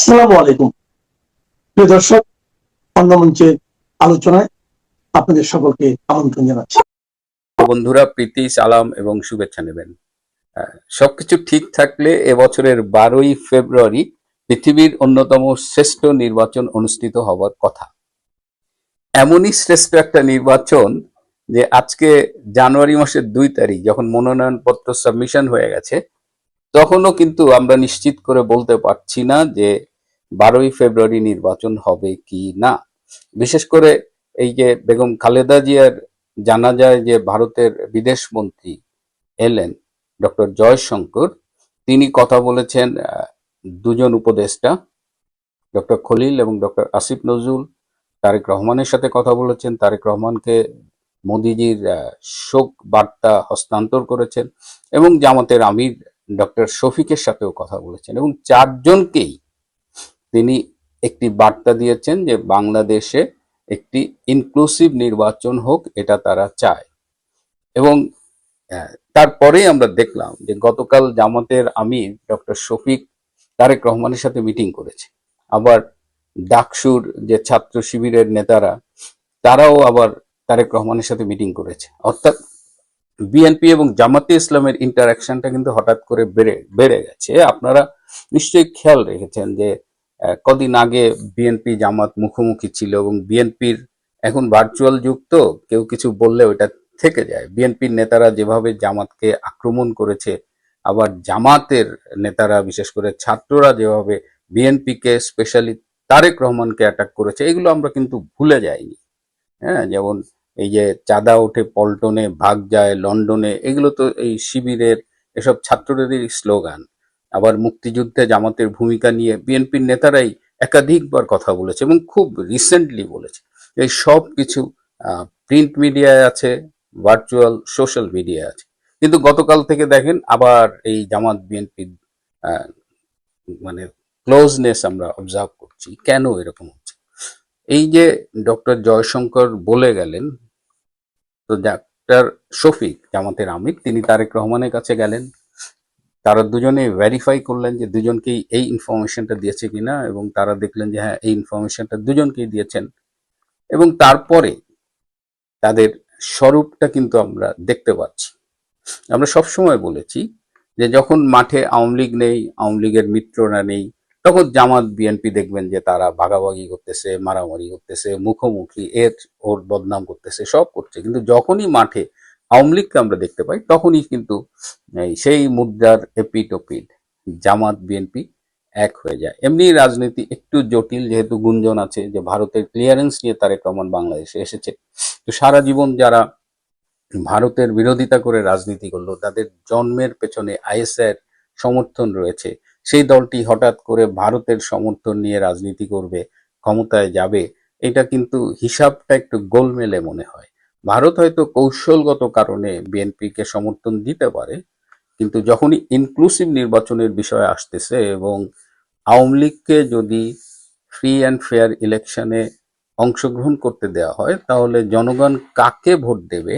আসসালামু আলাইকুম প্রিয় দর্শক, অন্য মঞ্চের আলোচনায় আপনাদের সকলকে আমন্ত্রণ জানাচ্ছি। বন্ধুরা, প্রীতি, সালাম এবং শুভেচ্ছা নেবেন। সবকিছু ঠিক থাকলে এবছরের 12ই ফেব্রুয়ারি পৃথিবীর অন্যতম শ্রেষ্ঠ নির্বাচন অনুষ্ঠিত হওয়ার কথা। এমনই শ্রেষ্ঠ একটা নির্বাচন যে আজকে জানুয়ারি মাসের 2 তারিখ যখন মনোনয়নপত্র সাবমিশন হয়ে গেছে, তখনও কিন্তু আমরা নিশ্চিত করে বলতে পারছি না যে 12ই ফেব্রুয়ারি নির্বাচন হবে কি না। বিশেষ করে এই যে বেগম খালেদা জিয়ার জানা যায় যে ভারতের বিদেশ মন্ত্রী এলেন, ডক্টর জয়শঙ্কর, তিনি কথা বলেছেন দুজন উপদেষ্টা, ডক্টর খলিল এবং ডক্টর আসিফ নজরুল তারেক রহমানের সাথে কথা বলেছেন। তারেক রহমানকে মোদিজির শোক বার্তা হস্তান্তর করেছেন এবং জামাতের আমির ডক্টর শফিকের সাথেও কথা বলেছেন এবং চারজনকেই তিনি একটি বার্তা দিয়েছেন যে বাংলাদেশে একটি ইনক্লুসিভ নির্বাচন হোক, এটা তারা চায়। এবং তারপরেই আমরা দেখলাম যে গতকাল জামাতের আমির ডক্টর শফিক তারেক রহমানের সাথে মিটিং করেছে। আবার ডাকসুর যে ছাত্র শিবিরের নেতারা, তারাও আবার তারেক রহমানের সাথে মিটিং করেছে। অর্থাৎ বিএনপি এবং জামাতে ইসলামের ইন্টারাকশনটা কিন্তু হঠাৎ করে বেড়ে গেছে। আপনারা নিশ্চয়ই খেয়াল রেখেছেন যে কদিন আগে বিএনপি জামাত মুখোমুখি ছিল এবং বিএনপির এখন ভার্চুয়াল যুগ, তো কেউ কিছু বললে ওটা থেকে যায়। বিএনপির নেতারা যেভাবে জামাতকে আক্রমণ করেছে, আবার জামাতের নেতারা বিশেষ করে ছাত্ররা যেভাবে বিএনপিকে স্পেশালি তারেক রহমানকে অ্যাটাক করেছে, এগুলো আমরা কিন্তু ভুলে যাইনি। হ্যাঁ, যেমন এই যে চাঁদা ওঠে পল্টনে, ভাগ যায় লন্ডনে, এগুলো তো এই শিবিরের এসব ছাত্রদেরই স্লোগান। আবার মুক্তিযুদ্ধে জামাতের ভূমিকা নিয়ে বিএনপির নেতারাই একাধিকবার কথা বলেছে এবং খুব রিসেন্টলি বলেছে। এই সব কিছু প্রিন্ট মিডিয়ায় আছে, ভার্চুয়াল সোশ্যাল মিডিয়ায় আছে। কিন্তু গতকাল থেকে দেখেন আবার এই জামাত বিএনপির মানে ক্লোজনেস আমরা অবজার্ভ করছি। কেন এরকম হচ্ছে? এই যে ডক্টর জয়শঙ্কর বলে গেলেন, তো ডাক্তার শফিক জামাতের আমির তিনি তারেক রহমানের কাছে গেলেন, তারা দুজনে ভেরিফাই করলেন যে দুজনকেই এই ইনফরমেশনটা দিয়েছে কিনা, এবং তারা দেখলেন যে হ্যাঁ, এই ইনফরমেশনটা দুজনকেই দিয়েছেন। এবং তারপরে তাদের স্বরূপটা কিন্তু আমরা দেখতে পাচ্ছি। আমরা সবসময় বলেছি যে যখন মাঠে আওয়ামী লীগ নেই, আওয়ামী লীগের মিত্ররা নেই, তখন জামাত বিএনপি দেখবেন যে তারা ভাগাভাগি করতেছে, মারামারি করতেছে, মুখোমুখি, ওর বদনাম করতেছে, সব করছে। কিন্তু যখনই মাঠে আওয়ামী লীগকে আমরা দেখতে পাই, তখনই কিন্তু সেই মুদ্রার এপিট ওপিট জামাত বিএনপি এক হয়ে যায়। এমনি রাজনীতি একটু জটিল, যেহেতু গুঞ্জন আছে যে ভারতের ক্লিয়ারেন্স নিয়ে তারেক রহমান বাংলাদেশে এসেছে। তো সারা জীবন যারা ভারতের বিরোধিতা করে রাজনীতি করলো, তাদের জন্মের পেছনে আইএসআইয়ের সমর্থন রয়েছে। সেই দলটি হঠাৎ করে ভারতের সমর্থন নিয়ে রাজনীতি করবে, ক্ষমতায় যাবে, এটা কিন্তু হিসাবটা একটু গোলমেলে মনে হয়। ভারত হয়তো কৌশলগত কারণে বিএনপিকে সমর্থন দিতে পারে, কিন্তু যখনই ইনক্লুসিভ নির্বাচনের বিষয় আসতেছে এবং আওয়ামী লীগকে যদি ফ্রি অ্যান্ড ফেয়ার ইলেকশনে অংশগ্রহণ করতে দেওয়া হয়, তাহলে জনগণ কাকে ভোট দেবে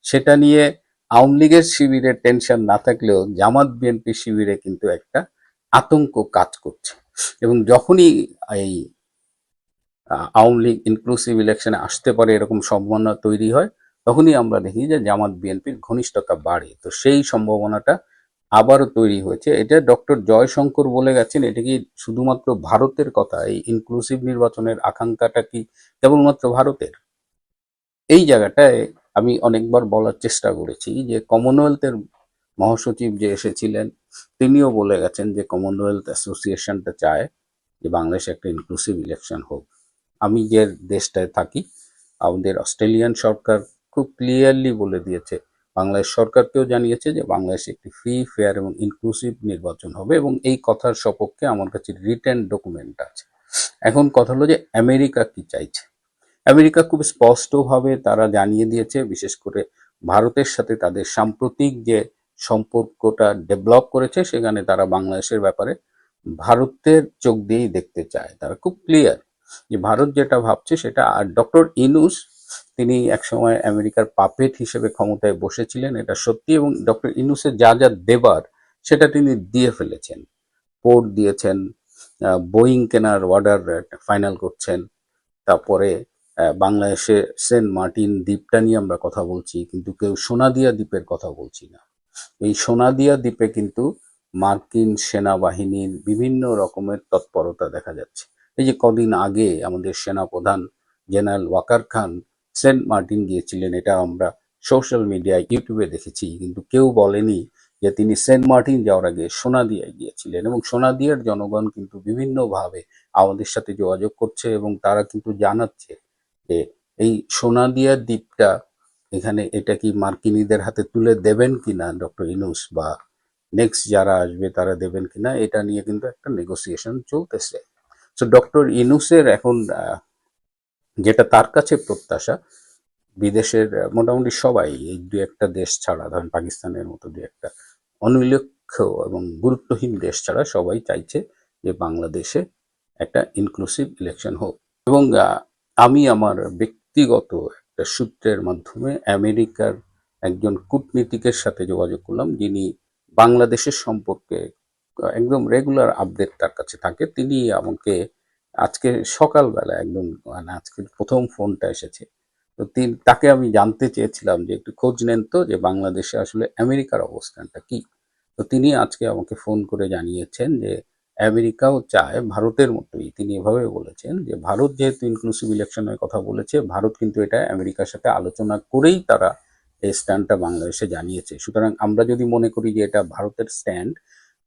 সেটা নিয়ে আওয়ামী লীগের শিবিরে টেনশন না থাকলেও জামাত বিএনপি শিবিরে কিন্তু একটা আতঙ্ক কাজ করছে। এবং যখনই এই আওয়ামী লীগ ইনক্লুসিভ ইলেকশনে আসতে পারে এরকম সম্ভাবনা তৈরি হয়, তখনই আমরা দেখি যে জামাত বিএনপির ঘনিষ্ঠতা বাড়ে। তো সেই সম্ভাবনাটা আবারও তৈরি হয়েছে। এটা ডক্টর জয়শঙ্কর বলে গেছেন, এটা কি শুধুমাত্র ভারতের কথা? এই ইনক্লুসিভ নির্বাচনের আকাঙ্ক্ষাটা কি কেবলমাত্র ভারতের? এই জায়গাটায় আমি অনেকবার বলার চেষ্টা করেছি যে কমনওয়েলথের মহাসচিব যে এসেছিলেন, তিনিও বলে গেছেন যে কমনওয়েলথ অ্যাসোসিয়েশনটা চায় যে বাংলাদেশে একটা ইনক্লুসিভ ইলেকশন হোক। আমি যে দেশটায় থাকি, আমাদের অস্ট্রেলিয়ান সরকার খুব ক্লিয়ারলি বলে দিয়েছে, বাংলাদেশ সরকারকেও জানিয়েছে যে বাংলাদেশে একটি ফ্রি, ফেয়ার এবং ইনক্লুসিভ নির্বাচন হবে, এবং এই কথার সপক্ষে আমার কাছে রিটেন ডকুমেন্ট আছে। এখন কথা হলো যে আমেরিকা কি চাইছে। আমেরিকা খুব স্পষ্টভাবে তারা জানিয়ে দিয়েছে, বিশেষ করে ভারতের সাথে তাদের সাম্প্রতিক যে সম্পর্কটা ডেভেলপ করেছে, সেখানে তারা বাংলাদেশের ব্যাপারে ভারতের চোখ দিয়েই দেখতে চায়। তারা খুব ক্লিয়ার যে ভারত যেটা ভাবছে সেটা। আর ডক্টর ইনুস, তিনি একসময় আমেরিকার পাপেট হিসেবে ক্ষমতায় বসেছিলেন, এটা সত্যি, এবং ডক্টর ইনুসের যা যা দেবার সেটা তিনি দিয়ে ফেলেছেন। পোর্ট দিয়েছেন, বোয়িং কেনার অর্ডার ফাইনাল করছেন। তারপরে বাংলাদেশে সেন্ট মার্টিন দ্বীপটা নিয়ে আমরা কথা বলছি, কিন্তু কেউ সোনাদিয়া দ্বীপের কথা বলছি না। এই সোনাদিয়া দ্বীপে কিন্তু মার্কিন সেনাবাহিনীর বিভিন্ন রকমের তৎপরতা দেখা যাচ্ছে। এই যে কদিন আগে আমাদের সেনাপ্রধান জেনারেল ওয়াকার খান সেন্ট মার্টিন গিয়েছিলেন, এটা আমরা সোশ্যাল মিডিয়ায় ইউটিউবে দেখেছি, কিন্তু কেউ বলেনি যে তিনি সেন্ট মার্টিন যাওয়ার আগে সোনাদিয়ায় গিয়েছিলেন। এবং সোনাদিয়ার জনগণ কিন্তু বিভিন্নভাবে আমাদের সাথে যোগাযোগ করছে এবং তারা কিন্তু জানাচ্ছে যে এই সোনাদিয়া দ্বীপটা এখানে এটা কি মার্কিনীদের হাতে তুলে দেবেন কিনা ডক্টর ইউনূস, বা নেক্সট যারা আসবে তারা দেবেন কিনা, এটা নিয়ে কিন্তু একটা নেগোসিয়েশন চলতেছে। তো ডক্টর ইউনূসের এখন যেটা তার কাছে প্রত্যাশা, বিদেশের মোটামুটি সবাই, এই দু একটা দেশ ছাড়া, ধরেন পাকিস্তানের মতো দু একটা অনুল্লেখ্য এবং গুরুত্বহীন দেশ ছাড়া সবাই চাইছে যে বাংলাদেশে একটা ইনক্লুসিভ ইলেকশন হোক। এবং আমি আমার ব্যক্তিগত একটা সূত্রের মাধ্যমে আমেরিকার একজন কূটনীতিকের সাথে যোগাযোগ করলাম, যিনি বাংলাদেশের সম্পর্কে একদম রেগুলার আপডেট তার কাছে থাকে। তিনি আমাকে আজকে সকালবেলা একদম, মানে আজকে প্রথম ফোনটা এসেছে, তো তাকে আমি জানতে চেয়েছিলাম যে একটু খোঁজ নেন তো যে বাংলাদেশে আসলে আমেরিকার অবস্থানটা কি। তো তিনি আজকে আমাকে ফোন করে জানিয়েছেন যে আমেরিকাও চায় ভারতের মতোই, তিনি এভাবে বলেছেন যে ভারত যেহেতু ইনক্লুসিভ ইলেকশনের কথা বলেছে, ভারত কিন্তু এটা আমেরিকার সাথে আলোচনা করেই তারা এই স্ট্যান্ডটা বাংলাদেশে জানিয়েছে। সুতরাং আমরা যদি মনে করি যে এটা ভারতের স্ট্যান্ড,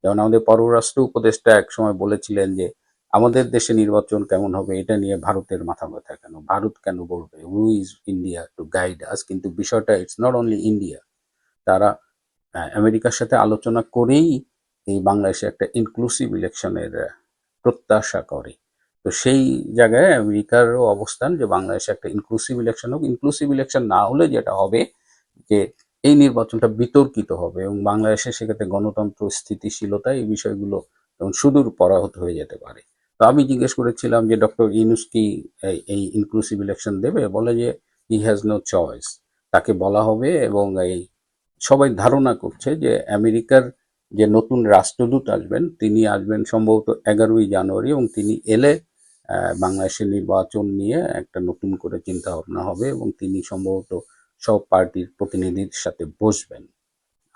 যেমন আমাদের পররাষ্ট্র উপদেষ্টা একসময় বলেছিলেন যে আমাদের দেশে নির্বাচন কেমন হবে এটা নিয়ে ভারতের মাথা ব্যথা কেন, ভারত কেন বলবে, who is India to guide আস। কিন্তু বিষয়টা ইটস নট অনলি ইন্ডিয়া, তারা আমেরিকার সাথে আলোচনা করেই এই বাংলাদেশে একটা ইনক্লুসিভ ইলেকশনের প্রত্যাশা করে। তো সেই জায়গায় আমেরিকারও অবস্থান যে বাংলাদেশে একটা ইনক্লুসিভ ইলেকশন হোক। ইনক্লুসিভ ইলেকশন না হলে যেটা হবে যে এই নির্বাচনটা বিতর্কিত হবে এবং বাংলাদেশে সেক্ষেত্রে গণতন্ত্র, স্থিতিশীলতা, এই বিষয়গুলো যেমন সুদূর পরাহত হয়ে যেতে পারে। তো আমি জিজ্ঞেস করেছিলাম যে ডক্টর ইউনূস কি এই ইনক্লুসিভ ইলেকশন দেবে, বলে যে হি হ্যাজ নো চয়েস, তাকে বলা হবে। এবং এই সবাই ধারণা করছে যে আমেরিকার যে নতুন রাষ্ট্রদূত আসবেন, তিনি আসবেন সম্ভবত 11ই জানুয়ারি, এবং তিনি এলে বাংলাদেশের নির্বাচন নিয়ে একটা নতুন করে চিন্তা ভাবনা হবে এবং তিনি সম্ভবত সব পার্টির প্রতিনিধির সাথে বসবেন।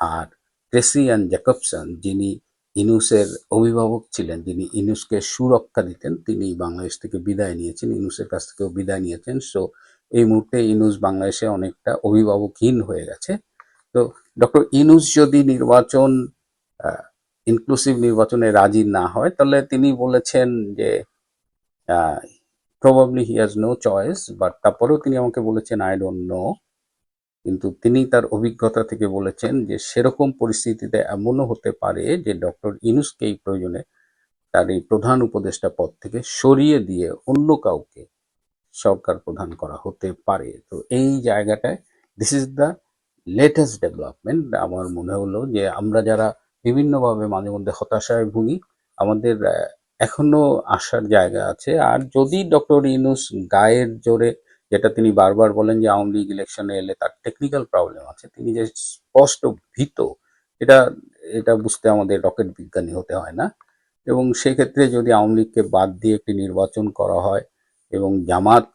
আর ক্রেসিয়ান জ্যাকবসন, যিনি ইউনূসের অভিভাবক ছিলেন, যিনি ইউনূসকে সুরক্ষা দিতেন, তিনি বাংলাদেশ থেকে বিদায় নিয়েছেন, ইউনূসের কাছ থেকেও বিদায় নিয়েছেন। সো এই মুহূর্তে ইউনূস বাংলাদেশে অনেকটা অভিভাবকহীন হয়ে গেছে। তো ডক্টর ইউনূস যদি নির্বাচন ইনক্লুসিভ নির্বাচনে রাজি না হয়, তাহলে তিনি বলেছেন যে probably he has no choice, but তারপরেও তিনি আমাকে বলেছেন আই ডোন্ট নো। কিন্তু তিনি তার অভিজ্ঞতা থেকে বলেছেন যে সেরকম পরিস্থিতিতে এমনও হতে পারে যে ডক্টর ইউনূসকে এই প্রয়োজনে তার এই প্রধান উপদেষ্টা পদ থেকে সরিয়ে দিয়ে অন্য কাউকে সরকার প্রধান করা হতে পারে। তো এই জায়গাটায় this is the latest development. আমার মনে হলো যে আমরা যারা বিভিন্নভাবে মাঝে মধ্যে হতাশায় ভুগি, আমাদের এখনো আসার জায়গা আছে। আর যদি ডক্টর ইউনূস গায়ের জোরে, যেটা তিনি বারবার বলেন যে আওয়ামী লীগ ইলেকশনে এলে তার টেকনিক্যাল প্রবলেম আছে, তিনি যে স্পষ্ট ভীত, এটা এটা বুঝতে আমাদের রকেট বিজ্ঞানী হতে হয় না। এবং সেক্ষেত্রে যদি আওয়ামী লীগকে বাদ দিয়ে একটি নির্বাচন করা হয় এবং জামাত,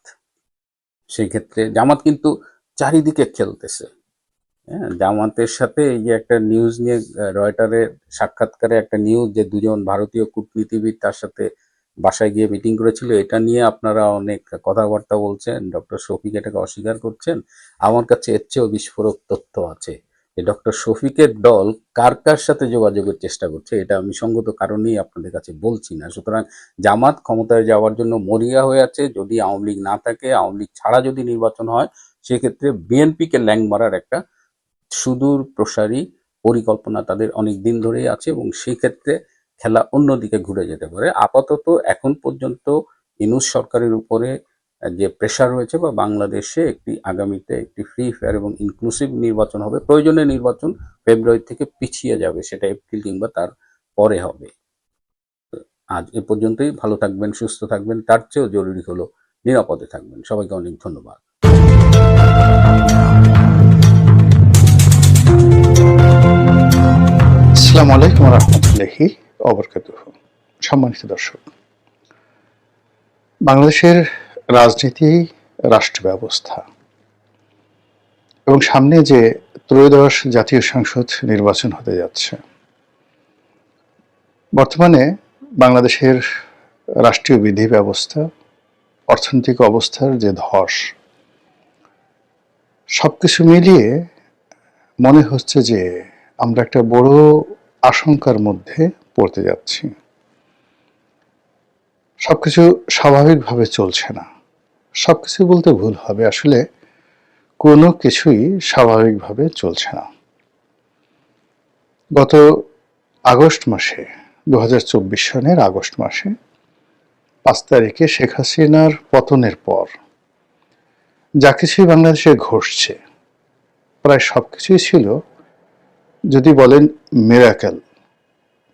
সেই ক্ষেত্রে জামাত কিন্তু চারিদিকে খেলতেছে। হ্যাঁ, জামাতের সাথে এই যে একটা নিউজ নিয়ে রয়টারের সাক্ষাৎকারে একটা নিউজ যে দুজন ভারতীয় কূটনীতিবিদ তার সাথে বাসায় গিয়ে মিটিং করেছিল, এটা নিয়ে আপনারা অনেক কথাবার্তা বলছেন, ডক্টর শফিক এটাকে অস্বীকার করছেন। আমার কাছে এর চেয়েও বিস্ফোরক তথ্য আছে যে ডক্টর শফিকের দল কার কার সাথে যোগাযোগের চেষ্টা করছে, এটা আমি সঙ্গত কারণেই আপনাদের কাছে বলছি না। সুতরাং জামাত ক্ষমতায় যাওয়ার জন্য মরিয়া হয়ে আছে। যদি আওয়ামী লীগ না থাকে, আওয়ামী লীগ ছাড়া যদি নির্বাচন হয়, সেক্ষেত্রে বিএনপিকে ল্যাং মারার একটা সুদূর প্রসারী পরিকল্পনা তাদের অনেক দিন ধরেই আছে এবং সেই ক্ষেত্রে খেলা অন্যদিকে ঘুরে যেতে পারে। আপাতত এখন পর্যন্ত ইউনূস সরকারের উপরে যে প্রেশার রয়েছে, বা বাংলাদেশে একটি আগামীতে একটি ফ্রি, ফেয়ার এবং ইনক্লুসিভ নির্বাচন হবে, প্রয়োজনে নির্বাচন ফেব্রুয়ারি থেকে পিছিয়ে যাবে, সেটা এপ্রিল কিংবা তার পরে হবে। আজ এ পর্যন্তই। ভালো থাকবেন, সুস্থ থাকবেন, তার চেয়েও জরুরি হলো নিরাপদে থাকবেন। সবাইকে অনেক ধন্যবাদ। আসসালামু আলাইকুম রহমতুল্লাহি ওয়া বারাকাতুহু। সম্মানিত দর্শক, বাংলাদেশের রাজনীতি, রাষ্ট্র ব্যবস্থা এবং সামনে যে ত্রয়োদশ জাতীয় সংসদ নির্বাচন হতে যাচ্ছে, বর্তমানে বাংলাদেশের রাষ্ট্রীয় বিধি ব্যবস্থা, অর্থনৈতিক অবস্থার যে ধস, সবকিছু মিলিয়ে মনে হচ্ছে যে আমরা একটা বড় আশঙ্কার মধ্যে পড়তে যাচ্ছি। সবকিছু স্বাভাবিকভাবে চলছে না। সবকিছু বলতে ভুল হবে, আসলে কোনো কিছুই স্বাভাবিকভাবে চলছে না। গত আগস্ট মাসে 2024 সনের আগস্ট মাসে 5 তারিখে শেখ হাসিনার পতনের পর যা কিছুই বাংলাদেশে ঘটছে, প্রায় সবকিছুই ছিল, যদি বলেন মিরাকেল,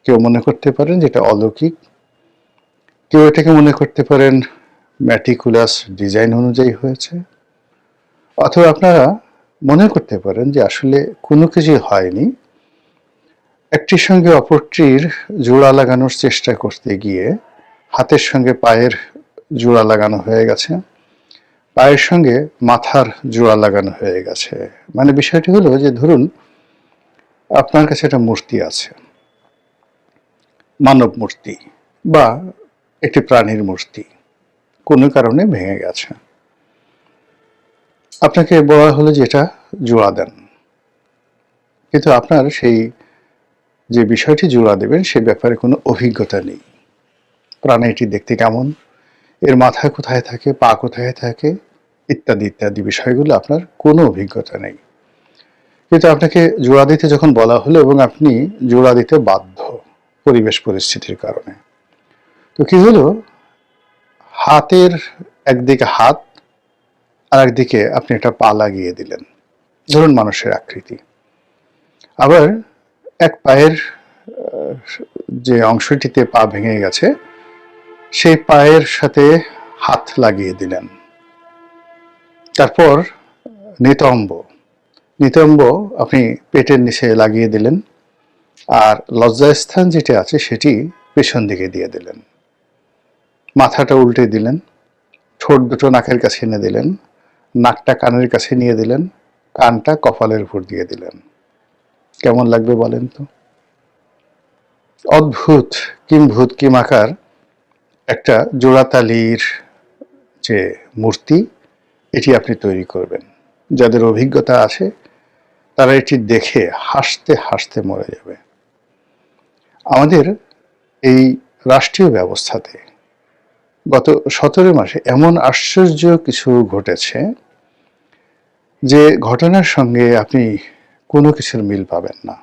কেউ মনে করতে পারেন যেটা অলৌকিক, কেউ এটাকে মনে করতে পারেন ম্যাটিকুলাস ডিজাইন অনুযায়ী হয়েছে, অথবা আপনারা মনে করতে পারেন যে আসলে কোনো কিছুই হয়নি, একটির সঙ্গে অপরটির জোড়া লাগানোর চেষ্টা করতে গিয়ে হাতের সঙ্গে পায়ের জোড়া লাগানো হয়ে গেছে, পায়ের সঙ্গে মাথার জোড়া লাগানো হয়ে গেছে। মানে বিষয়টি হলো যে ধরুন আপনার কাছে একটা মূর্তি আছে, মানব মূর্তি বা একটি প্রাণীর মূর্তি, কোনো কারণে ভেঙে গেছে, আপনাকে বলা হলো যে এটা জোড়া দেন, কিন্তু আপনার সেই যে বিষয়টি জোড়া দেবেন সে ব্যাপারে কোনো অভিজ্ঞতা নেই। প্রাণীটি দেখতে কেমন, এর মাথা কোথায় থাকে, পা কোথায় থাকে, ইত্যাদি ইত্যাদি বিষয়গুলো আপনার কোনো অভিজ্ঞতা নেই, কিন্তু আপনাকে জোড়া দিতে যখন বলা হলো এবং আপনি জোড়া দিতে বাধ্য পরিবেশ পরিস্থিতির কারণে, তো কি হলো, হাতের একদিকে হাত আর একদিকে আপনি একটা পা লাগিয়ে দিলেন, ধরুন মানুষের আকৃতি, আবার এক পায়ের যে অংশটিতে পা ভেঙে গেছে সেই পায়ের সাথে হাত লাগিয়ে দিলেন, তারপর নিতম্ব আপনি পেটের নিচে লাগিয়ে দিলেন, আর লজ্জাস্থান যেটি আছে সেটি পেছন দিকে দিয়ে দিলেন, মাথাটা উল্টে দিলেন, ঠোঁট দুটো নাকের কাছে এনে দিলেন, নাকটা কানের কাছে নিয়ে দিলেন, কানটা কপালের উপর দিয়ে দিলেন। কেমন লাগবে বলেন তো? অদ্ভুত কিম্ভূত কিমাকার একটা জোড়াতালির যে মূর্তি, এটি আপনি তৈরি করবেন। যাদের অভিজ্ঞতা আছে তারা এটি দেখে হাসতে হাসতে মরে যাবে। আমাদের এই রাষ্ট্রীয় ব্যবস্থাতে গত 17 মাসে এমন আশ্চর্য কিছু ঘটেছে যে ঘটনার সঙ্গে আপনি কোনো কিছুর মিল পাবেন না।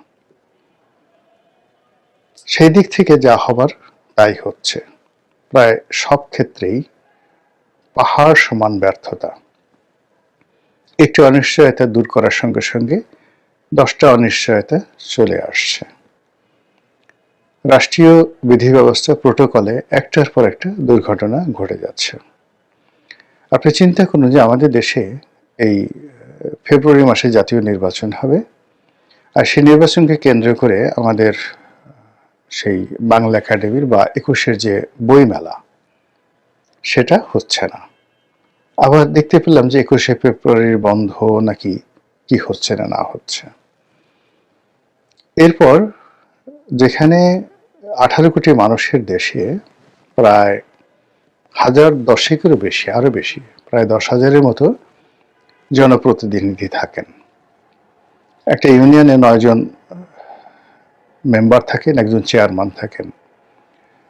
সেই দিক থেকে যা হবার তাই হচ্ছে, প্রায় সব ক্ষেত্রেই পাহাড় সমান ব্যর্থতা। একটি অনিশ্চয়তা দূর করার সঙ্গে সঙ্গে 10টা অনিশ্চয়তা চলে আসছে। রাষ্ট্রীয় বিধি ব্যবস্থা প্রোটোকলে একটার পর একটা দুর্ঘটনা ঘটে যাচ্ছে। আপনি চিন্তা করুন যে আমাদের দেশে এই ফেব্রুয়ারি মাসে জাতীয় নির্বাচন হবে, আর সেই নির্বাচনকে কেন্দ্র করে আমাদের সেই বাংলা একাডেমির বা 21-এর যে বইমেলা সেটা হচ্ছে না। আবার দেখতে পেলাম যে 21শে ফেব্রুয়ারির বন্ধ নাকি কি হচ্ছে না না হচ্ছে। এরপর যেখানে 18 কোটি মানুষের দেশে প্রায় 1010-এরও বেশি, আরো বেশি, প্রায় 10,000-এর মতো জনপ্রতিনিধি থাকেন, একটা ইউনিয়নে 9 জন মেম্বার থাকেন, একজন চেয়ারম্যান থাকেন,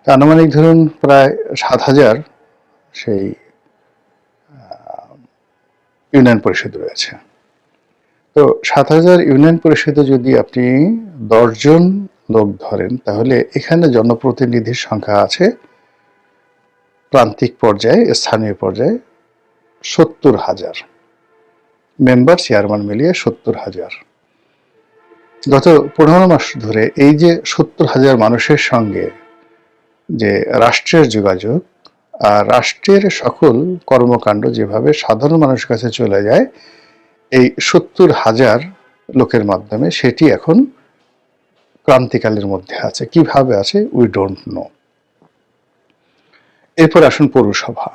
আনুমানিক ধরুন প্রায় 7,000 সেই ইউনিয়ন পরিষদ রয়েছে। তো 7,000 ইউনিয়ন পরিষদে যদি আপনি 10 জন লোক ধরেন, তাহলে এখানে জনপ্রতিনিধির সংখ্যা আছে প্রান্তিক পর্যায়ে, স্থানীয় পর্যায়ে 70,000 মেম্বার, চেয়ারম্যান মিলিয়ে 70,000। গত 15 মাস ধরে এই যে 70,000 মানুষের সঙ্গে যে রাষ্ট্রের যোগাযোগ আর রাষ্ট্রের সকল কর্মকাণ্ড যেভাবে সাধারণ মানুষের কাছে চলে যায় এই 70,000 লোকের মাধ্যমে, সেটি এখন ক্রান্তিকালের মধ্যে আছে। কিভাবে আছে উই ডোন্ট নো। এরপর আসুন পৌরসভা।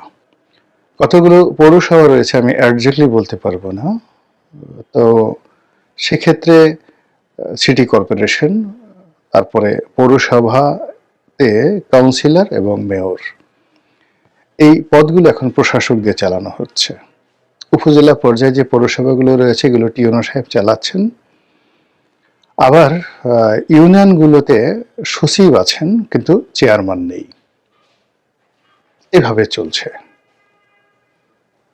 কতগুলো পৌরসভা রয়েছে আমি একজাক্টলি বলতে পারবো না। তো সেক্ষেত্রে সিটি কর্পোরেশন, তারপরে পৌরসভাতে কাউন্সিলর এবং মেয়র, এই পদগুলো এখন প্রশাসক দিয়ে চালানো হচ্ছে। উপজেলা পর্যায়ে যে পৌরসভাগুলো রয়েছে এগুলো টিওনো সাহেব চালাচ্ছেন। আবার ইউনিয়নগুলোতে সচিব আছেন কিন্তু চেয়ারম্যান নেই। এভাবে চলছে।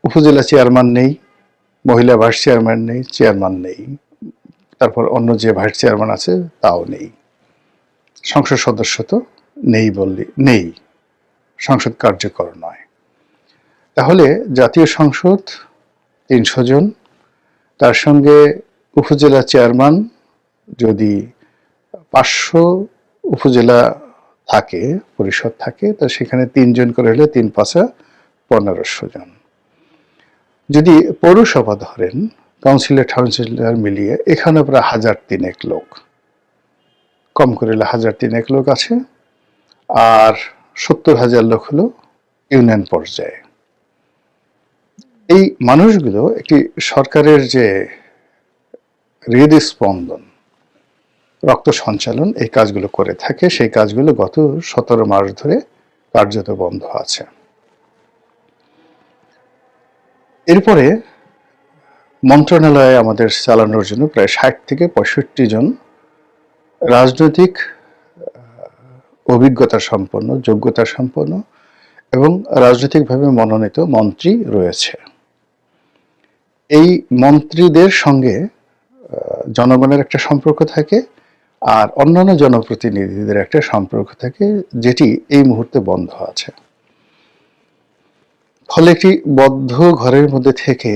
উপজেলা চেয়ারম্যান নেই, মহিলা ভাইস চেয়ারম্যান নেই, চেয়ারম্যান নেই, তারপর অন্য যে ভাইস চেয়ারম্যান আছে তাও নেই। সংসদ সদস্য তো নেই বললে নেই, সংসদ কার্যকর নয়। তাহলে জাতীয় সংসদ ৩০০ জন, তার সঙ্গে উপজেলা চেয়ারম্যান যদি ৫০০ উপজেলা থাকে, পরিষদ থাকে, তো সেখানে ৩ জন করে হলে ৩ ৫ ১৫০০ জন। যদি পৌরসভা ধরেন, কাউন্সিলর মিলিয়ে এখানে প্রায় ১০০০-৩০০ লোক, কম করে ১০০০-৩০০ লোক আছে, আর ৭০,০০০ লোক হলো ইউনিয়ন পর্যায়ে। এই মানুষগুলো একটি সরকারের যে হৃদস্পন্দন, রক্ত সঞ্চালন, এই কাজগুলো করে থাকে। সেই কাজগুলো গত ১৭ মাস ধরে কার্যত বন্ধ আছে। এরপরে মন্ত্রণালয়ে আমাদের চালানোর জন্য প্রায় ৬০ থেকে ৬৫ জন রাজনৈতিক অভিজ্ঞতা সম্পন্ন, যোগ্যতা সম্পন্ন এবং রাজনৈতিকভাবে মনোনীত মন্ত্রী রয়েছে। এই মন্ত্রীদের সঙ্গে জনগণের একটা সম্পর্ক থাকে, আর অন্যান্য জনপ্রতিনিধিদের একটা সম্পর্ক থাকে, যেটি এই মুহূর্তে বন্ধ আছে। ফলে একটি বদ্ধ ঘরের মধ্যে থেকে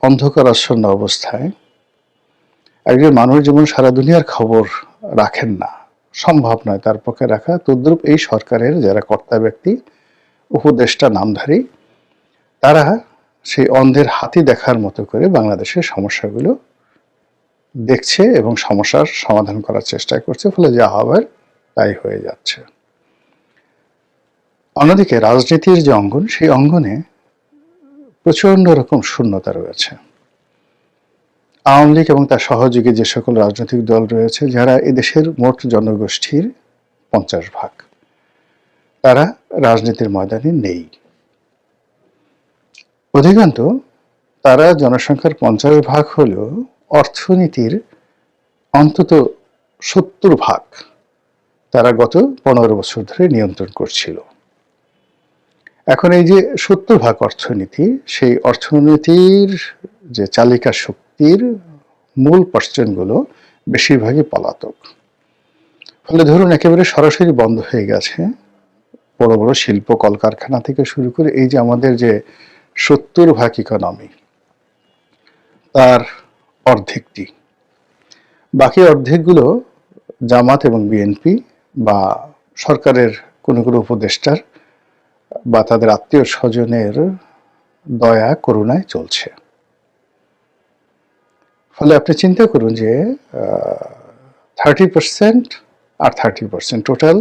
অন্ধকারাচ্ছন্ন অবস্থায় একজন মানুষ যেমন সারা দুনিয়ার খবর রাখেন না, সম্ভব নয় তার পক্ষে রাখা, তদ্রূপ এই সরকারের যারা কর্তা ব্যক্তি, উপদেষ্টা নামধারী, তারা সেই অন্ধের হাতি দেখার মতো করে বাংলাদেশের সমস্যাগুলো দেখছে এবং সমস্যার সমাধান করার চেষ্টা করছে। ফলে যা হবার তাই হয়ে যাচ্ছে। অন্যদিকে রাজনীতির যে অঙ্গন, সেই অঙ্গনে প্রচন্ড রকম শূন্যতা রয়েছে। আওয়ামী লীগ এবং তার সহযোগী যে সকল রাজনৈতিক দল রয়েছে, যারা এদেশের মোট জনগোষ্ঠীর 50%, তারা রাজনীতির ময়দানে নেই। অধিকান্ত তারা জনসংখ্যার 50% হলেও অর্থনীতির অন্তত 70% তারা গত 15 বছর ধরে নিয়ন্ত্রণ করছিল। এখন এই যে 70% অর্থনীতি, সেই অর্থনীতির যে চালিকা শক্তির মূল পার্সনগুলো বেশিরভাগই পলাতক। ফলে ধরুন একেবারে সরাসরি বন্ধ হয়ে গেছে বড় বড় শিল্প কলকারখানা থেকে শুরু করে এই যে আমাদের যে 70% ইকোনমি, তার অর্ধেকটি। বাকি অর্ধেকগুলো জামাত এবং বিএনপি বা সরকারের কোনো কোনো উপদেষ্টার বা তাদের আত্মীয় স্বজনের দয়া করুণায় চলছে। ফলে আপনি চিন্তা করুন যে 30% আর 30%, টোটাল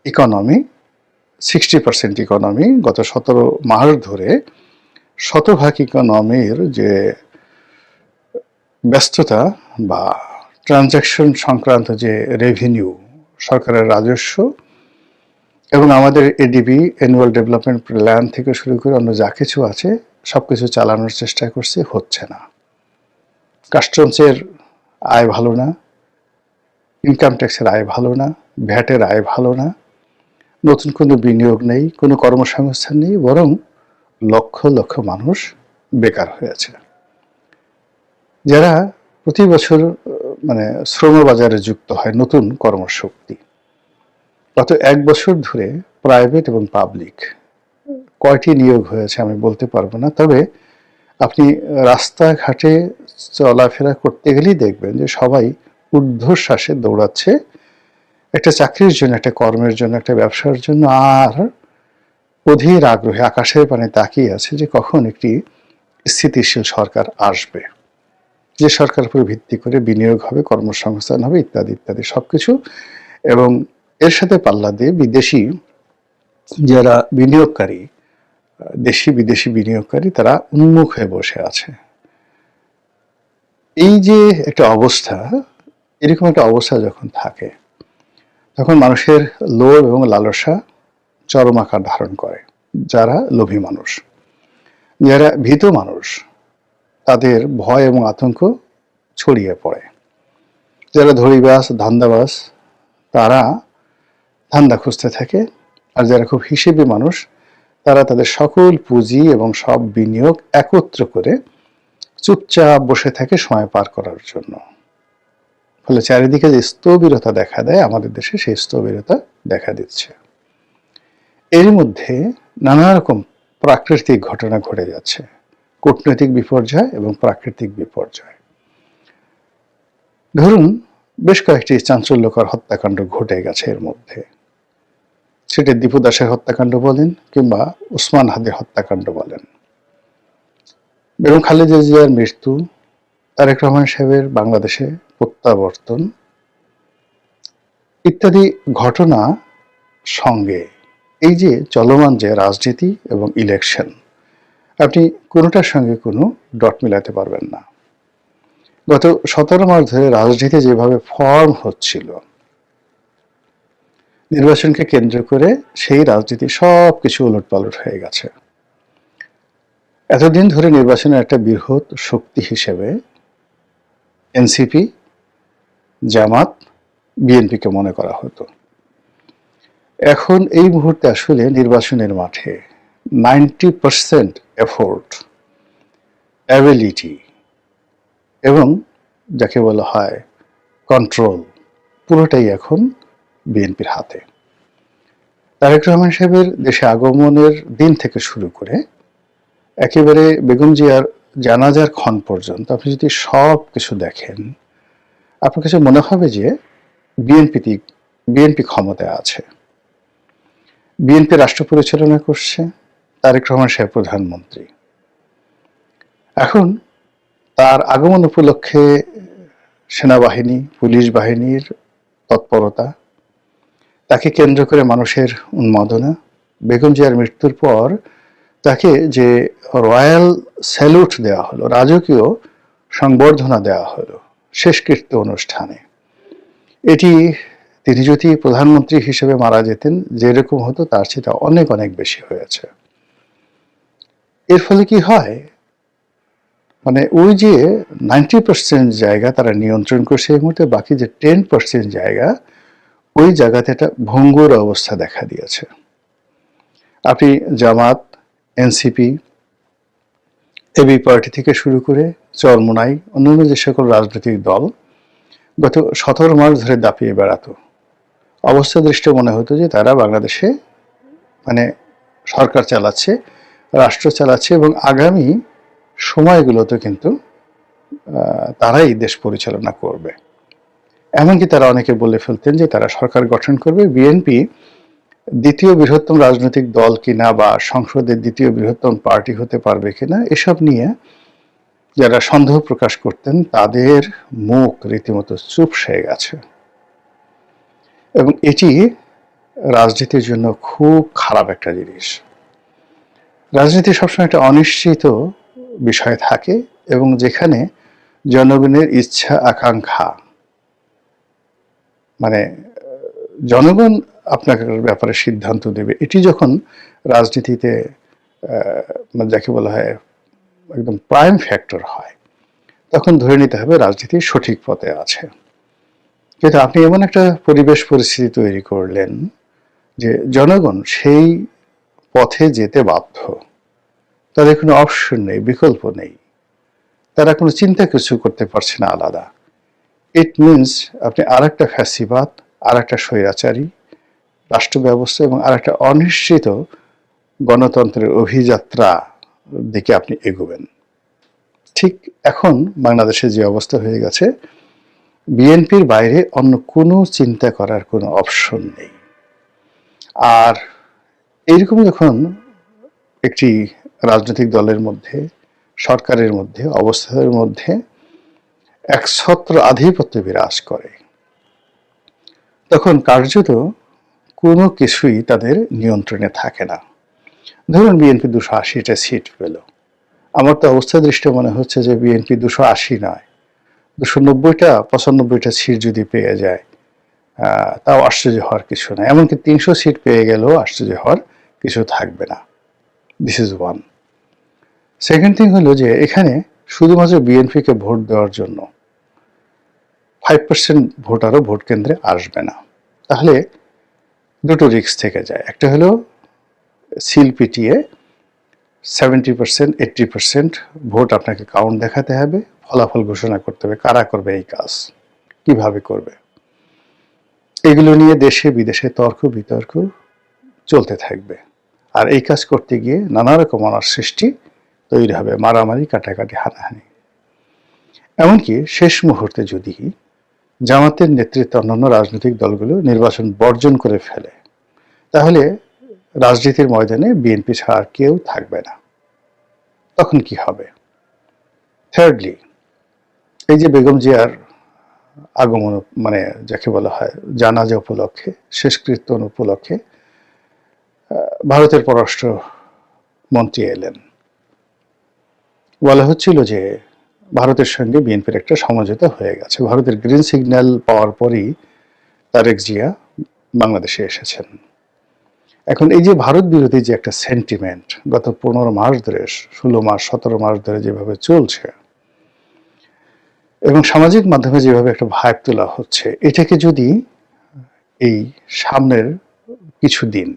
ইকোনমি 60% ইকোনমি গত 17 মাস ধরে 100% ইকোনমির যে ব্যস্ততা বা ট্রানজাকশন সংক্রান্ত যে রেভিনিউ, সরকারের রাজস্ব এবং আমাদের এডিবি অ্যানুয়াল ডেভেলপমেন্ট প্ল্যান থেকে শুরু করে অন্য যা কিছু আছে সবকিছু চালানোর চেষ্টা করছে, হচ্ছে না। কাস্টমসের আয় ভালো না, ইনকাম ট্যাক্সের আয় ভালো না, ভ্যাটের আয় ভালো না, নতুন কোনো বিনিয়োগ নেই, কোনো কর্মসংস্থান নেই, বরং লক্ষ লক্ষ মানুষ বেকার হয়েছে, যারা প্রতি বছর শ্রমবাজারে যুক্ত হয় নতুন কর্মশক্তি। গত 1 বছর ধরে প্রাইভেট এবং পাবলিক কয়টি নিয়োগ হয়েছে আমি বলতে পারবো না, তবে আপনি রাস্তাঘাটে চলাফেরা করতে গেলেই দেখবেন যে সবাই ঊর্ধ্বশ্বাসে দৌড়াচ্ছে একটা চাকরির জন্য, একটা কর্মের জন্য, একটা ব্যবসার জন্য, আর অধীর আগ্রহে আকাশের পানে তাকিয়ে আছে যে কখন একটি স্থিতিশীল সরকার আসবে, যে সরকার উপর ভিত্তি করে বিনিয়োগ হবে, কর্মসংস্থান হবে, ইত্যাদি ইত্যাদি সবকিছু। এবং এর সাথে পাল্লা দিয়ে বিদেশি যারা বিনিয়োগকারী, দেশি বিদেশি বিনিয়োগকারী, তারা উন্মুখ হয়ে বসে আছে। এই যে একটা অবস্থা, এরকম একটা অবস্থা যখন থাকে, তখন মানুষের লোভ এবং লালসা চরম আকার ধারণ করে। যারা লোভী মানুষ, যারা ভীত মানুষ, তাদের ভয় এবং আতঙ্ক ছড়িয়ে পড়ে। যারা ধড়িবাজ, ধান্দাবাজ, তারা ধান্দা খুঁজতে থাকে। আর যারা খুব হিসেবি মানুষ, তারা তাদের সকল পুঁজি এবং সব বিনিয়োগ একত্র করে চুপচাপ বসে থাকে সময় পার করার জন্য। ফলে চারিদিকে যে স্থবিরতা দেখা দেয়, আমাদের দেশে সেই স্থবিরতা দেখা দিচ্ছে। এর মধ্যে নানা রকম প্রাকৃতিক ঘটনা ঘটে যাচ্ছে, কূটনৈতিক বিপর্যয় এবং প্রাকৃতিক বিপর্যয়। ধরুন, বেশ কয়েকটি চাঞ্চল্যকর হত্যাকাণ্ড ঘটে গেছে এর মধ্যে। সেটি দীপু দাসের হত্যাকাণ্ড বলেন কিংবা ওসমান হাদির হত্যাকাণ্ড বলেন, বেগম খালেদা জিয়ার মৃত্যু, তারেক রহমান সাহেবের বাংলাদেশে প্রত্যাবর্তন ইত্যাদি ঘটনা সঙ্গে এই যে চলমান যে রাজনীতি এবং ইলেকশন, আপনি কোনোটার সঙ্গে কোনো ডট মিলাতে পারবেন না। গত 17 মাস ধরে রাজনীতি যেভাবে ফর্ম হচ্ছিল, নির্বাচনকে কেন্দ্র করে সেই রাজনীতি সব কিছু উলটপালট হয়ে গেছে। এতদিন ধরে নির্বাচনের একটা বৃহৎ শক্তি হিসেবে এনসিপি, জামাত, বিএনপিকে মনে করা হতো। এখন এই মুহূর্তে আসলে নির্বাচনের মাঠে 90% এফোর্ট, অ্যাবিলিটি এবং যাকে বলা হয় কন্ট্রোল, পুরোটাই এখন বিএনপির হাতে। তারেক রহমান সাহেবের দেশে আগমনের দিন থেকে শুরু করে একেবারে বেগম জিয়ার জানাজার ক্ষণ পর্যন্ত আপনি যদি সব কিছু দেখেন, আপনার কাছে মনে হবে যে বিএনপি ক্ষমতায় আছে, বিএনপি রাষ্ট্র পরিচালনা করছে, তারেক রহমান সাহেব প্রধানমন্ত্রী। এখন তার আগমন উপলক্ষে সেনাবাহিনী, পুলিশ বাহিনীর তৎপরতা, তাকে কেন্দ্র করে মানুষের উন্মাদনা, বেগম জিয়ার মৃত্যুর পর তাকে যে রয়্যাল স্যালুট দেওয়া হলো, রাজকীয় সংবর্ধনা দেওয়া হলো শেষকৃত্য অনুষ্ঠানে, এটি তিনি যদি প্রধানমন্ত্রী হিসেবে মারা যেতেন যেরকম হতো, তার চেয়ে অনেক অনেক বেশি হয়েছে। এর ফলে কি হয়, মানে ওই যে 90% জায়গা তারা নিয়ন্ত্রণ করছে, এই মুহূর্তে বাকি যে 10% জায়গা, ওই জায়গাতে একটা ভঙ্গুর অবস্থা দেখা দিয়েছে। আপনি জামাত, এনসিপি, এবি পার্টি থেকে শুরু করে চরমোনাই, অন্যান্য যে সকল রাজনৈতিক দল গত 17 মাস ধরে দাপিয়ে বেড়াতো, অবস্থা দৃষ্টে মনে হতো যে তারা বাংলাদেশে মানে সরকার চালাচ্ছে, রাষ্ট্র চালাচ্ছে এবং আগামী সময়গুলোতে কিন্তু তারাই দেশ পরিচালনা করবে। এমনকি তারা অনেকে বলে ফেলতেন যে তারা সরকার গঠন করবে, বিএনপি দ্বিতীয় বৃহত্তম রাজনৈতিক দল কিনা বা সংসদের দ্বিতীয় বৃহত্তম পার্টি হতে পারবে কিনা, এসব নিয়ে যারা সন্দেহ প্রকাশ করতেন তাদের মুখ রীতিমতো চুপসে গেছে। এবং এটি রাজনীতির জন্য খুব খারাপ একটা জিনিস। রাজনীতি সবসময় একটা অনিশ্চিত বিষয় থাকে এবং যেখানে জনগণের ইচ্ছা আকাঙ্ক্ষা, মানে জনগণ আপনার ব্যাপারে সিদ্ধান্ত দেবে, এটি যখন রাজনীতিতে যাকে বলা হয় একদম প্রাইম ফ্যাক্টর হয়, তখন ধরে নিতে হবে রাজনীতি সঠিক পথে আছে। কিন্তু আপনি এমন একটা পরিবেশ পরিস্থিতি তৈরি করলেন যে জনগণ সেই পথে যেতে বাধ্য, তাদের কোনো অপশন নেই, বিকল্প নেই, তারা কোনো চিন্তা কিছু করতে পারছে না আলাদা। ইট মিনস আপনি আর একটা ফ্যাসিবাদ, আর একটা স্বৈরাচারী রাষ্ট্র ব্যবস্থা এবং আর একটা অনিশ্চিত গণতন্ত্রের অভিযাত্রা দিকে আপনি এগোবেন। ঠিক এখন বাংলাদেশে যে অবস্থা হয়ে গেছে, বিএনপির বাইরে অন্য কোনো চিন্তা করার কোনো অপশন নেই। আর এইরকম যখন একটি রাজনৈতিক দলের মধ্যে, সরকারের মধ্যে, অবস্থার মধ্যে একছত্র আধিপত্য বিরাজ করে, তখন কার্যত কোনো কিছুই তাদের নিয়ন্ত্রণে থাকে না। ধরুন বিএনপি 280টা সিট পেল, আমার তো অবস্থা দৃষ্টি মনে হচ্ছে যে বিএনপি 280 নয়, 290টা 95টা সিট যদি পেয়ে যায় তাও আশ্চর্য হওয়ার কিছু না। এমনকি 300 সিট পেয়ে গেলেও আশ্চর্য হওয়ার কিছু থাকবে না। This is one. Second thing হলো যে এখানে শুধুমাত্র বিএনপিকে ভোট দেওয়ার জন্য 5% ভোটারও ভোট কেন্দ্রে আসবে না। তাহলে দুটো রিস্ক থেকে যায়। একটা হলো সিল পিটিয়ে 70% 80% ভোট আপনাকে কাউন্ট দেখাতে হবে, ফলাফল ঘোষণা করতে হবে। কারা করবে এই কাজ, কিভাবে করবে, এগুলো নিয়ে দেশে বিদেশে তর্ক বিতর্ক চলতে থাকবে। আর এই কাজ করতে গিয়ে নানা রকম অনার সৃষ্টি তৈরি হবে, মারামারি, কাটাকাটি, হানাহানি। এমনকি শেষ মুহূর্তে যদি জামাতের নেতৃত্বে অন্যান্য রাজনৈতিক দলগুলো নির্বাচন বর্জন করে ফেলে, তাহলে রাজনীতির ময়দানে বিএনপি ছাড়া আর কেউ থাকবে না। তখন কি হবে? থার্ডলি, এই যে বেগম জিয়ার আগমন, মানে যাকে বলা হয় জানাজা উপলক্ষে, শেষকৃত্য উপলক্ষে ভারতের পররাষ্ট্র মন্ত্রী এলেন। বলা হচ্ছিল যে ভারতের সঙ্গে বিএনপির একটা সমঝোতা হয়ে গেছে। ভারতের গ্রিন সিগন্যাল পাওয়ার পরই তারেক জিয়া বাংলাদেশে এসেছেন। এখন এই যে ভারত বিরোধী যে একটা সেন্টিমেন্ট গত 15 মাস ধরে, 16 মাস 17 মাস ধরে যেভাবে চলছে এবং সামাজিক মাধ্যমে যেভাবে একটা ভাইব তোলা হচ্ছে, এটাকে যদি এই সামনের কিছুদিন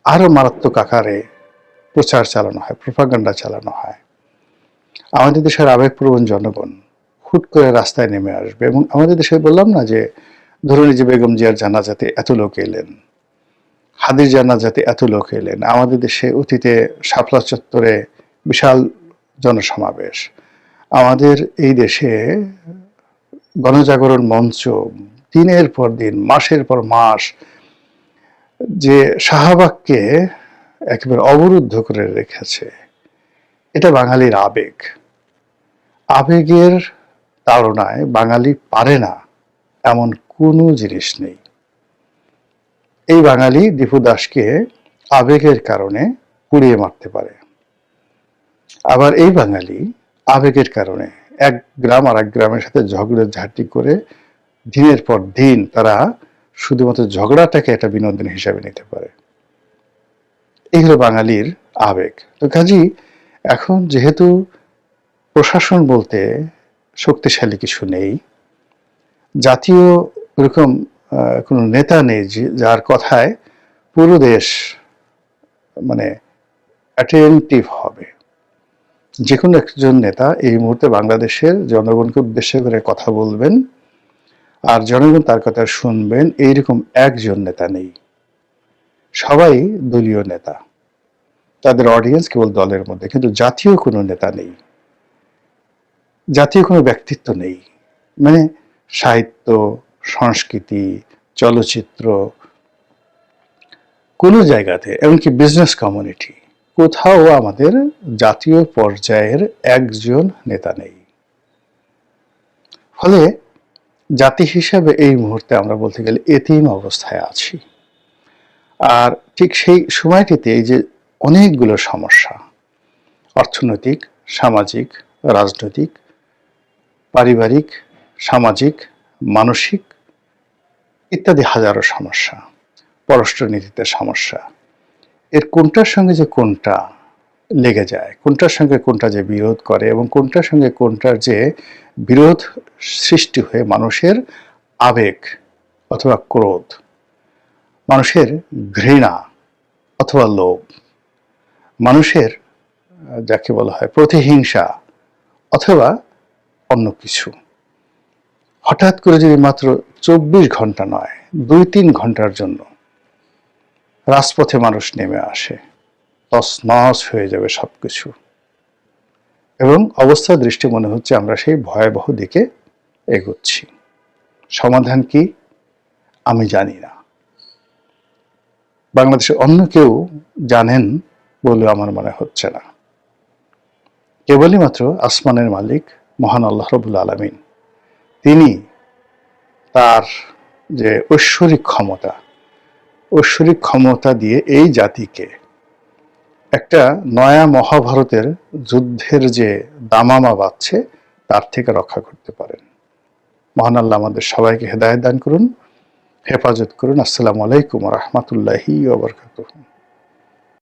আরো মারাত্মক আকারে প্রচার চালানো হয়, প্রোপাগান্ডা চালানো হয়, আমাদের দেশের আবেগপ্রবণ জনগণ হুট করে রাস্তায় নেমে আসবে। এবং আমাদের দেশে বললাম না যে ধরুন এই যে বেগম জিয়ার জানাজাতে এত লোক এলেন, হাদির জানাজাতে এত লোক এলেন, আমাদের দেশে অতীতে শাপলা চত্বরে বিশাল জনসমাবেশ, আমাদের এই দেশে গণজাগরণ মঞ্চ দিনের পর দিন, মাসের পর মাস যে শাহবাগকে একেবারে অবরুদ্ধ করে রেখেছে, এটা বাঙালির আবেগ। আবেগের তাড়নায় বাঙালি পারে না এমন কোনো জিনিস নেই। এই বাঙালি দীপু দাসকে আবেগের কারণে পুড়িয়ে মারতে পারে। আবার এই বাঙালি আবেগের কারণে এক গ্রাম আর এক গ্রামের সাথে ঝগড়াঝাটি করে দিনের পর দিন তারা শুধুমাত্র ঝগড়াটাকে একটা বিনোদন হিসাবে নিতে পারে। এই হলো বাঙালির আবেগ। তো কাজেই এখন যেহেতু প্রশাসন বলতে শক্তিশালী কিছু নেই, জাতীয় এরকম কোনো নেতা নেই যার কথায় পুরো দেশ মানে অ্যাটেন্টিভ হবে। যে কোনো একজন নেতা এই মুহূর্তে বাংলাদেশের জনগণকে উদ্দেশ্য করে কথা বলবেন আর জনগণ তার কথা শুনবেন, এইরকম একজন নেতা নেই। সবাই দলীয় নেতা, তাদের অডিয়েন্স কেবল দলের মধ্যে, কিন্তু জাতীয় কোনো নেতা নেই, জাতীয় কোনো ব্যক্তিত্ব নেই। মানে সাহিত্য, সংস্কৃতি, চলচ্চিত্র, কোনো জায়গাতে, এমনকি বিজনেস কমিউনিটি, কোথাও আমাদের জাতীয় পর্যায়ের একজন নেতা নেই। ফলে জাতি হিসাবে এই মুহূর্তে আমরা বলতে গেলে এতিম অবস্থায় আছি। আর ঠিক সেই সময়টিতে এই যে অনেকগুলো সমস্যা, অর্থনৈতিক, সামাজিক, রাজনৈতিক, পারিবারিক, সামাজিক, মানসিক ইত্যাদি হাজারো সমস্যা, পররাষ্ট্রনীতিতে সমস্যা, এর কোনটার সঙ্গে যে কোনটা লেগে যায়, কোনটার সঙ্গে কোনটা যে বিরোধ করে এবং কোনটার সঙ্গে কোনটার যে বিরোধ সৃষ্টি হয়ে মানুষের আবেগ অথবা ক্রোধ, মানুষের ঘৃণা অথবা লোভ, মানুষের যাকে বলা হয় প্রতিহিংসা অথবা অন্য কিছু, হঠাৎ করে যদি মাত্র 24 ঘন্টা নয় 2-3 ঘন্টার জন্য রাজপথে মানুষ নেমে আসে, তছনছ হয়ে যাবে সবকিছু। এবং অবস্থার দৃষ্টি মনে হচ্ছে আমরা সেই ভয়াবহ দিকে এগোচ্ছি। সমাধান কি আমি জানি না, বাংলাদেশের অন্য কেউ জানেন বলে আমার মনে হচ্ছে না। কেবলই মাত্র আসমানের মালিক মহান আল্লাহ রাব্বুল আলামিন, তিনি তার যে ঐশ্বরিক ক্ষমতা, ঐশ্বরিক ক্ষমতা দিয়ে এই জাতিকে একটা নয়া মহাভারতের যুদ্ধের যে দামামা বাজছে তার থেকে রক্ষা করতে পারেন। মহান আল্লাহ আমাদের সবাইকে হেদায়েত দান করুন, হেফাজত করুন। আসসালামু আলাইকুম ওয়া রাহমাতুল্লাহি ওয়া বারাকাতুহু।